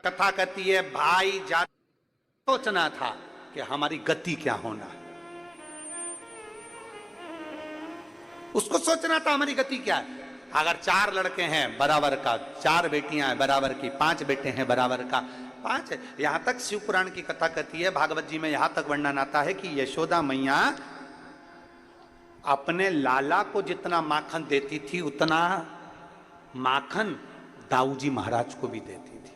कथा कहती है भाई जा सोचना था कि हमारी गति क्या होना है, उसको सोचना था हमारी गति क्या है। अगर 4 लड़के हैं बराबर का, 4 बेटियां हैं बराबर की, 5 बेटे हैं बराबर का, 5 है। यहां तक शिव पुराण की कथा कहती है, भागवत जी में यहां तक वर्णन आता है कि यशोदा मैया अपने लाला को जितना माखन देती थी उतना माखन दाऊजी महाराज को भी देती थी।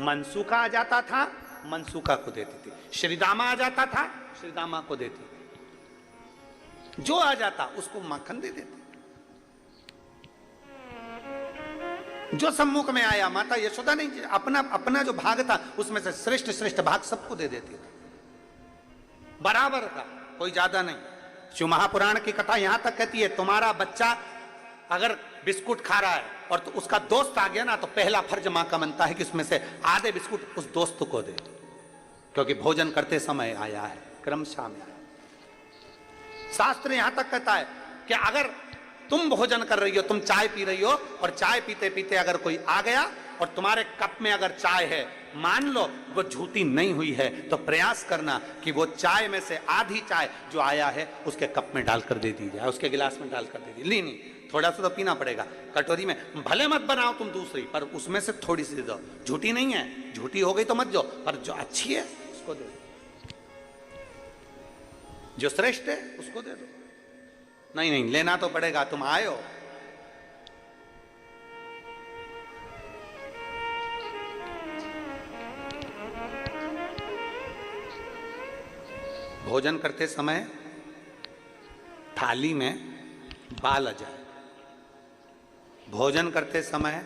मनसूका आ जाता था, मनसूका को देती थी। श्रीदामा आ जाता था, श्रीदामा को देती थी। जो आ जाता उसको माखन दे देते। जो सम्मुख में आया माता यशोदा ने अपना अपना जो भाग था उसमें से श्रेष्ठ श्रेष्ठ भाग सबको दे देती थी, बराबर का, कोई ज्यादा नहीं। शिव महापुराण की कथा यहां तक कहती है तुम्हारा बच्चा अगर बिस्कुट खा रहा है और तो उसका दोस्त आ गया ना, तो पहला फर्ज मां का बनता है कि उसमें से आधे बिस्कुट उस दोस्त को दे, क्योंकि भोजन करते समय आया है, क्रमशः में आया। शास्त्र यहां तक कहता है कि अगर तुम भोजन कर रही हो, तुम चाय पी रही हो और चाय पीते पीते अगर कोई आ गया और तुम्हारे कप में अगर चाय है, मान लो वो झूठी नहीं हुई है, तो प्रयास करना कि वो चाय में से आधी चाय जो आया है उसके कप में डालकर दे दी जाए, उसके गिलास में डालकर दे दी। नहीं, थोड़ा सा तो पीना पड़ेगा। कटोरी में भले मत बनाओ तुम दूसरी, पर उसमें से थोड़ी सी दे दो। झूठी नहीं है, झूठी हो गई तो मत दो, पर जो अच्छी है उसको दे दो, जो श्रेष्ठ है उसको दे दो। नहीं, लेना तो पड़ेगा, तुम आए हो। भोजन करते समय थाली में बाल आ जाए, भोजन करते समय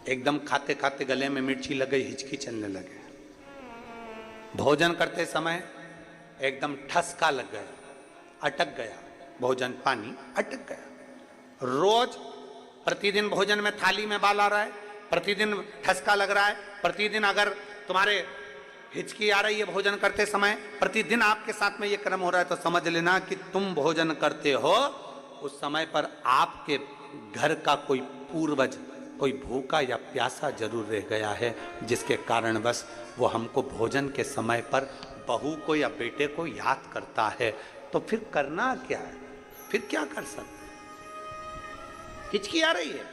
एकदम खाते खाते गले में मिर्ची लग गई, हिचकी चलने लगे, भोजन करते समय एकदम ठसका लग गया, अटक गया भोजन, पानी अटक गया। रोज प्रतिदिन भोजन में थाली में बाल आ रहा है, प्रतिदिन ठसका लग रहा है, प्रतिदिन अगर तुम्हारे हिचकी आ रही है भोजन करते समय, प्रतिदिन आपके साथ में ये क्रम हो रहा है, तो समझ लेना कि तुम भोजन करते हो उस समय पर आपके घर का कोई पूर्वज कोई भूखा या प्यासा जरूर रह गया है, जिसके कारण बस वो हमको भोजन के समय पर बहू को या बेटे को याद करता है। तो फिर करना क्या है, फिर क्या कर सकते। हिचकी आ रही है,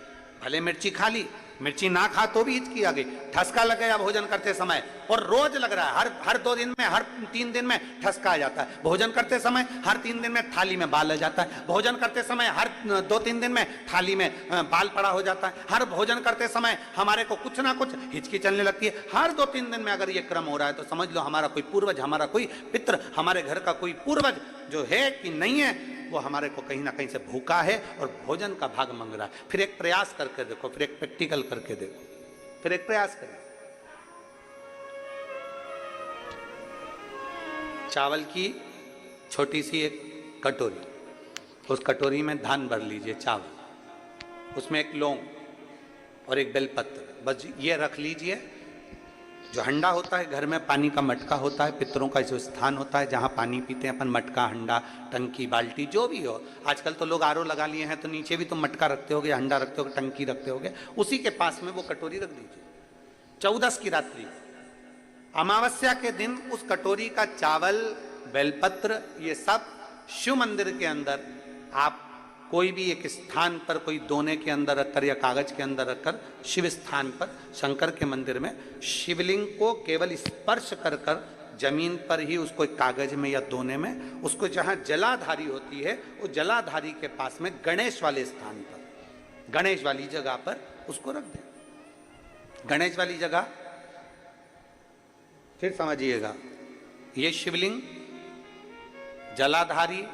भले मिर्ची खा ली, मिर्ची ना खा तो भी हिचकी आ गई, ठसका लग गया भोजन करते समय, और रोज लग रहा है, हर 2 दिन में, हर 3 दिन में ठसका आ जाता है। भोजन करते समय हर 3 दिन में थाली में बाल आ जाता है, भोजन करते समय हर 2-3 दिन में थाली में बाल पड़ा हो जाता है, हर भोजन करते समय हमारे को कुछ ना कुछ हिचकी चलने लगती है। हर 2-3 दिन में अगर ये क्रम हो रहा है तो समझ लो हमारा कोई पूर्वज, हमारा कोई पितृ, हमारे घर का कोई पूर्वज जो है कि नहीं है, वो हमारे को कहीं ना कहीं से भूखा है और भोजन का भाग मांग रहा है। फिर एक प्रयास करके देखो, फिर एक प्रैक्टिकल करके देखो, फिर एक प्रयास करो। चावल की छोटी सी एक कटोरी, उस कटोरी में धान भर लीजिए चावल, उसमें एक लौंग और एक बेलपत्र, बस ये रख लीजिए। जो हंडा होता है घर में, पानी का मटका होता है, पितरों का जो स्थान होता है जहाँ पानी पीते हैं अपन, मटका, हंडा, टंकी, बाल्टी, जो भी हो। आजकल तो लोग आरओ लगा लिए हैं, तो नीचे भी तुम मटका रखते होगे, हंडा रखते होगे, टंकी रखते होगे, उसी के पास में वो कटोरी रख दीजिए। 14 की रात्रि, अमावस्या के दिन उस कटोरी का चावल, बेलपत्र, ये सब शिव मंदिर के अंदर आप कोई भी एक स्थान पर, कोई दोने के अंदर रखकर या कागज के अंदर रखकर, शिव स्थान पर, शंकर के मंदिर में शिवलिंग को केवल स्पर्श कर कर जमीन पर ही उसको एक कागज में या दोने में, उसको जहां जलाधारी होती है वो जलाधारी के पास में गणेश वाले स्थान पर, गणेश वाली जगह पर उसको रख दें। गणेश वाली जगह, फिर समझिएगा, ये शिवलिंग जलाधारी,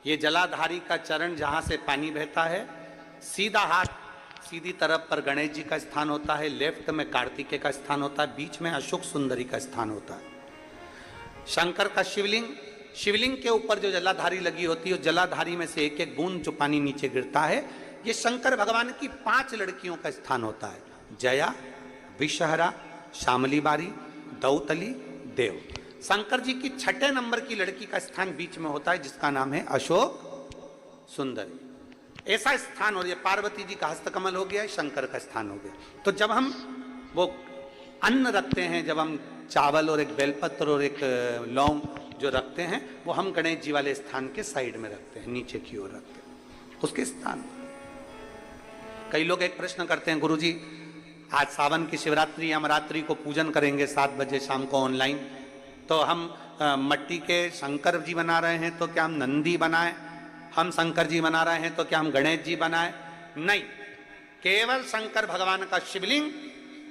ये जलाधारी का चरण जहां से पानी बहता है, सीधा हाथ सीधी तरफ पर गणेश जी का स्थान होता है, लेफ्ट में कार्तिकेय का स्थान होता है, बीच में अशोक सुंदरी का स्थान होता है। शंकर का शिवलिंग, शिवलिंग के ऊपर जो जलाधारी लगी होती है, उस जलाधारी में से एक एक बूंद जो पानी नीचे गिरता है, ये शंकर भगवान की 5 लड़कियों का स्थान होता है, जया, विषहरा, शामली बारी, दौतली, देव। शंकर जी की 6 नंबर की लड़की का स्थान बीच में होता है, जिसका नाम है अशोक सुंदरी। ऐसा स्थान हो गया, पार्वती जी का हस्तकमल हो गया, शंकर का स्थान हो गया। तो जब हम वो अन्न रखते हैं, जब हम चावल और एक बेलपत्र और एक लौंग जो रखते हैं, वो हम गणेश जी वाले स्थान के साइड में रखते हैं, नीचे की ओर रखते हैं उसके स्थान। कई लोग एक प्रश्न करते हैं, गुरुजी आज सावन की शिवरात्रि, हम रात्रि को पूजन करेंगे 7 बजे शाम को ऑनलाइन, तो हम मट्टी के शंकर जी बना रहे हैं, तो क्या हम नंदी बनाएं? हम शंकर जी बना रहे हैं तो क्या हम गणेश जी बनाएं? नहीं, केवल शंकर भगवान का शिवलिंग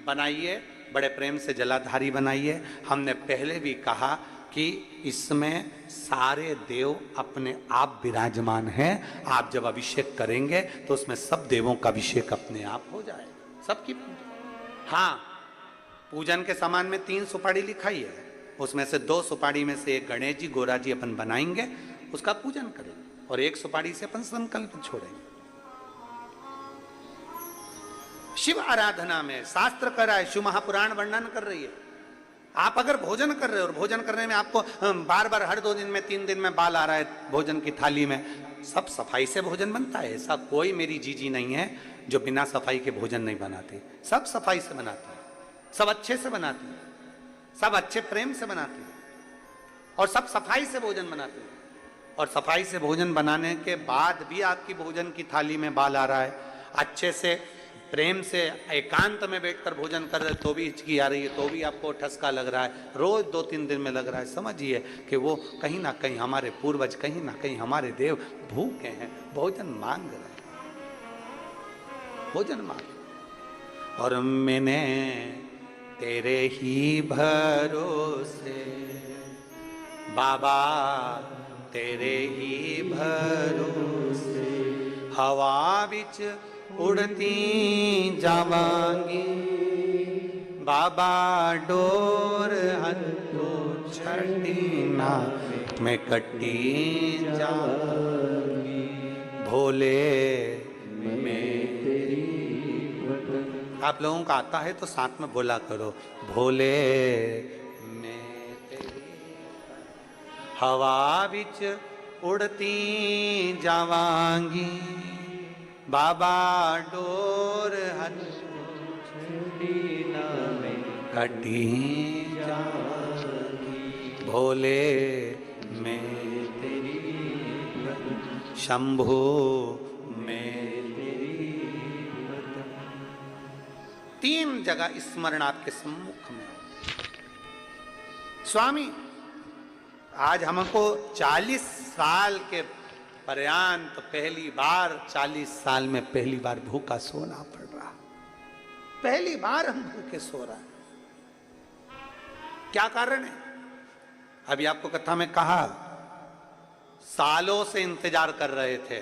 बनाइए, बड़े प्रेम से जलाधारी बनाइए। हमने पहले भी कहा कि इसमें सारे देव अपने आप विराजमान हैं। आप जब अभिषेक करेंगे तो उसमें सब देवों का अभिषेक अपने आप हो जाएगा, सबकी। हाँ, पूजन के सामान में 3 सुपारी लिखाई है, उसमें से 2 सुपारी में से एक गणेश जी गोरा जी अपन बनाएंगे, उसका पूजन करेंगे, और 1 सुपारी से अपन संकल्प छोड़ेंगे। शिव आराधना में शास्त्र कर रहा है, शिव महापुराण वर्णन कर रही है। आप अगर भोजन कर रहे हो और भोजन करने में आपको बार बार हर 2 दिन में 3 दिन में बाल आ रहा है भोजन की थाली में, सब सफाई से भोजन बनता है। ऐसा कोई मेरी जीजी नहीं है जो बिना सफाई के भोजन नहीं बनाती, सब सफाई से बनाती है, सब अच्छे से बनाती है, सब अच्छे प्रेम से बनाती है, और सब सफाई से भोजन बनाते हैं। और सफाई से भोजन बनाने के बाद भी आपकी भोजन की थाली में बाल आ रहा है, अच्छे से प्रेम से एकांत में बैठकर भोजन कर रहे तो भी हिचकी आ रही है, तो भी आपको ठसका लग रहा है, रोज 2-3 दिन में लग रहा है, समझिए कि वो कहीं ना कहीं हमारे पूर्वज, कहीं ना कहीं हमारे देव भूखे हैं, भोजन मांग रहे हैं, भोजन मांग। और मैंने तेरे ही भरोसे बाबा, तेरे ही भरोसे हवा बिच उड़ती जावांगी, बाबा डोर हथो छड़ी ना मैं कटी जाऊंगी, भोले मैं तेरी। आप लोगों का आता है तो साथ में बोला करो, भोले मैं तेरी हवा बिच उड़ती जावांगी, बाबा डोर हथी ना में कटी जाऊंगी, भोले मैं तेरी, शंभु मैं तेरी। 3 जगह स्मरण आपके सम्मुख में। स्वामी आज हमको 40 साल के पर्यंत पहली बार, 40 साल में पहली बार भूखा सोना पड़ रहा, पहली बार हम भूखे सो रहे हैं। क्या कारण है? अभी आपको कथा में कहा, सालों से इंतजार कर रहे थे,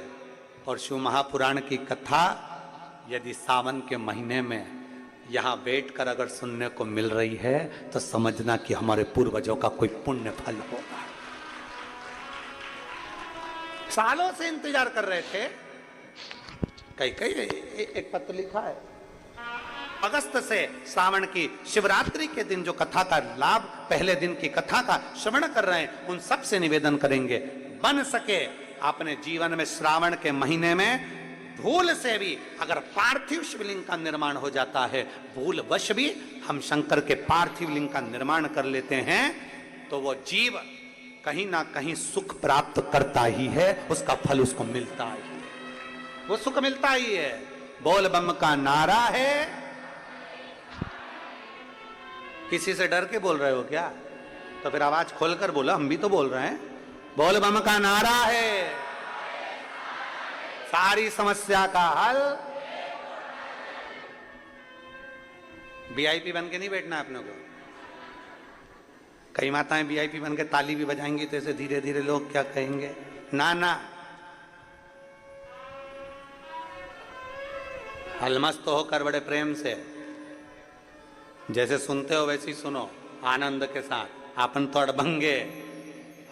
और शिव महापुराण की कथा यदि सावन के महीने में यहां बैठकर अगर सुनने को मिल रही है तो समझना कि हमारे पूर्वजों का कोई पुण्य फल होगा। सालों से इंतजार कर रहे थे। कई एक पत्र लिखा है, अगस्त से श्रावण की शिवरात्रि के दिन जो कथा का लाभ, पहले दिन की कथा का श्रवण कर रहे हैं, उन सब से निवेदन करेंगे, बन सके अपने जीवन में श्रावण के महीने में भूल से भी अगर पार्थिव शिवलिंग का निर्माण हो जाता है, भूल वश भी हम शंकर के पार्थिव लिंग का निर्माण कर लेते हैं, तो वो जीव कहीं ना कहीं सुख प्राप्त करता ही है, उसका फल उसको मिलता ही है, वो सुख मिलता ही है। बोल बम का नारा है। किसी से डर के बोल रहे हो क्या? तो फिर आवाज खोलकर बोलो, हम भी तो बोल रहे हैं। बोल बम का नारा है, सारी समस्या का हल। वीआईपी बन के नहीं बैठना अपने को। कई माताएं वीआईपी बन के ताली भी बजाएंगी तो ऐसे धीरे धीरे लोग क्या कहेंगे, ना ना, अलमस्त होकर बड़े प्रेम से जैसे सुनते हो वैसे ही सुनो, आनंद के साथ। आपन तो अड़भंगे,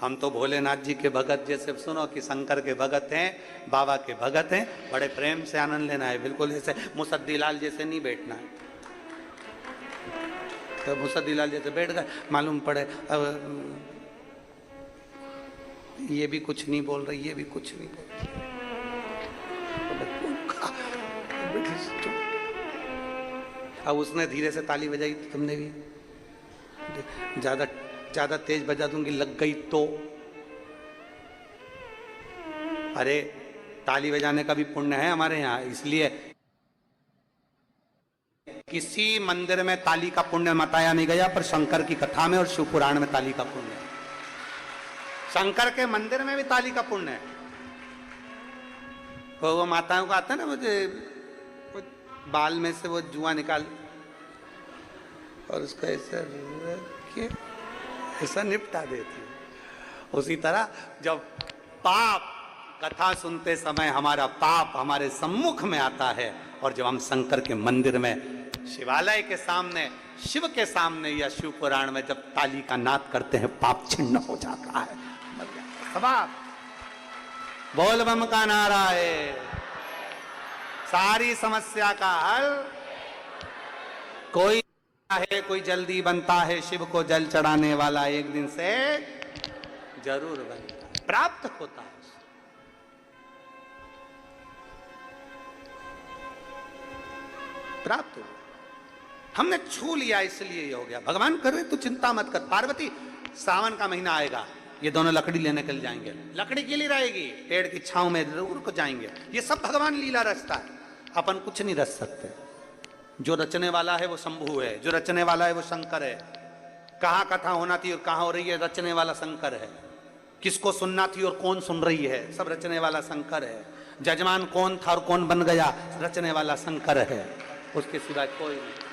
हम तो भोलेनाथ जी के भगत, जैसे सुनो कि शंकर के भगत हैं, बाबा के भगत हैं, बड़े प्रेम से आनंद लेना है। बिल्कुल ऐसे मुसद्दीलाल जैसे नहीं बैठना है। तो मुसद्दीलाल जैसे बैठ गए, मालूम पड़े अब ये भी कुछ नहीं बोल रही, ये भी कुछ नहीं बोल रही, तो अब उसने धीरे से ताली बजाई, तुमने भी ज्यादा ज्यादा तेज बजा दूंगी, लग गई तो। अरे ताली बजाने का भी पुण्य है हमारे यहाँ, इसलिए किसी मंदिर में ताली का पुण्य बताया नहीं गया, पर शंकर की कथा में और शिव पुराण में ताली का पुण्य है। शंकर के मंदिर में भी ताली का पुण्य है। तो वो माताओं को आता है ना, मुझे बाल में से वो जुआ निकाल और उसको ऐसा रख के ऐसा निपटा देती है। उसी तरह जब पाप कथा सुनते समय हमारा पाप हमारे सम्मुख में आता है, और जब हम शंकर के मंदिर में, शिवालय के सामने, शिव के सामने या शिव पुराण में जब ताली का नाद करते हैं, पाप छिन्न हो जाता है, मर जाता है। बोल बम का नारा है, सारी समस्या का हल। कोई है, कोई जल्दी बनता है, शिव को जल चढ़ाने वाला एक दिन से जरूर बनता है, प्राप्त होता है। प्राप्त हो, हमने छू लिया इसलिए ये हो गया। भगवान कर रहे तो चिंता मत कर। पार्वती, सावन का महीना आएगा, ये दोनों लकड़ी लेने के लिए जाएंगे, लकड़ी के लिए रहेगी, पेड़ की छांव में जरूर को जाएंगे। ये सब भगवान लीला रचता है, अपन कुछ नहीं रच सकते। जो रचने वाला है वो शंभु है, जो रचने वाला है वो शंकर है। कहाँ कथा होना थी और कहाँ हो रही है, रचने वाला शंकर है। किसको सुनना थी और कौन सुन रही है, सब रचने वाला शंकर है। जजमान कौन था और कौन बन गया, रचने वाला शंकर है, उसके सिवाय कोई नहीं।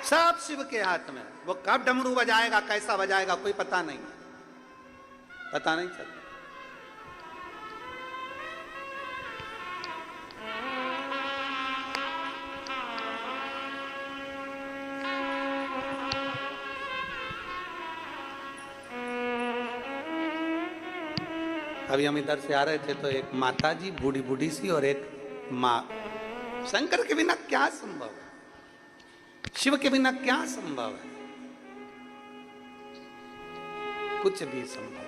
सब शिव के हाथ में। वो कब डमरू बजाएगा, कैसा बजाएगा, कोई पता नहीं, पता नहीं चलता। अभी हम इधर से आ रहे थे तो एक माता जी बूढ़ी बूढ़ी सी और एक माँ। शंकर के बिना क्या संभव है, शिव के बिना क्या संभव है, कुछ भी संभव।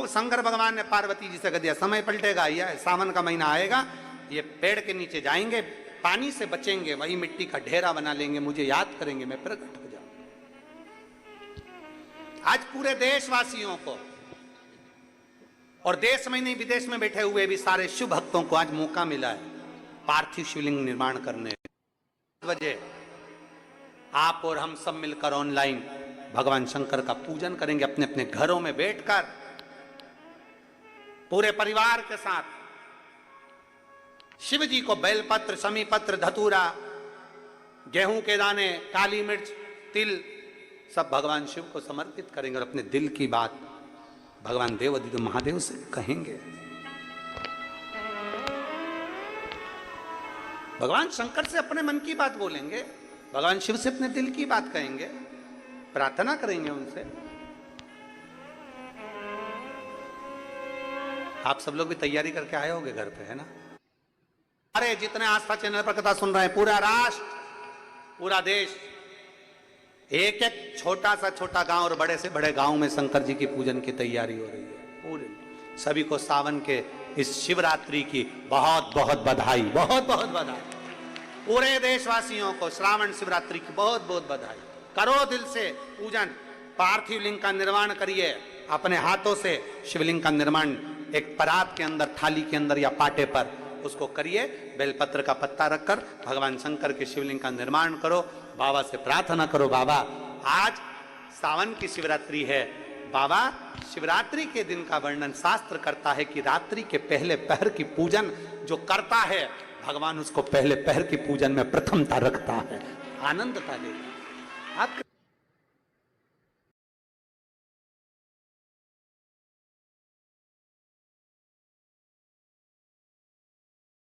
शंकर भगवान ने पार्वती जी से कह दिया, समय पलटेगा, यह सावन का महीना आएगा, ये पेड़ के नीचे जाएंगे, पानी से बचेंगे, वही मिट्टी का ढेरा बना लेंगे, मुझे याद करेंगे, मैं प्रकट हो जाऊंगा। आज पूरे देशवासियों को, और देश में नहीं विदेश में बैठे हुए भी सारे शिव भक्तों को आज मौका मिला है पार्थिव शिवलिंग निर्माण करने। वजह आप और हम सब मिलकर ऑनलाइन भगवान शंकर का पूजन करेंगे, अपने अपने घरों में बैठकर पूरे परिवार के साथ। शिव जी को बेलपत्र, समीपत्र, धतूरा, गेहूं के दाने, काली मिर्च, तिल सब भगवान शिव को समर्पित करेंगे और अपने दिल की बात भगवान देवाधिदेव महादेव से कहेंगे। भगवान शंकर से अपने मन की बात बोलेंगे, भगवान शिव से अपने दिल की बात कहेंगे, प्रार्थना करेंगे उनसे। आप सब लोग भी तैयारी करके आए होंगे घर पे, है ना? अरे जितने आस्था चैनल पर कथा सुन रहे हैं, पूरा राष्ट्र, पूरा देश, एक एक छोटा सा छोटा गांव और बड़े से बड़े गांव में शंकर जी की पूजन की तैयारी हो रही है। पूरे सभी को सावन के इस शिवरात्रि की बहुत बहुत बधाई, बहुत बहुत बधाई। पूरे देशवासियों को श्रावण शिवरात्रि की बहुत बहुत बधाई। करो दिल से पूजन, पार्थिव लिंग का निर्माण करिए अपने हाथों से। शिवलिंग का निर्माण एक परात के अंदर, थाली के अंदर या पाटे पर उसको करिए, बेलपत्र का पत्ता रखकर भगवान शंकर के शिवलिंग का निर्माण करो। बाबा से प्रार्थना करो, बाबा आज सावन की शिवरात्रि है, बाबा शिवरात्रि के दिन का वर्णन शास्त्र करता है कि रात्रि के पहले पहर की पूजन जो करता है भगवान उसको पहले पहर की पूजन में प्रथमता रखता है, आनंदता देता है।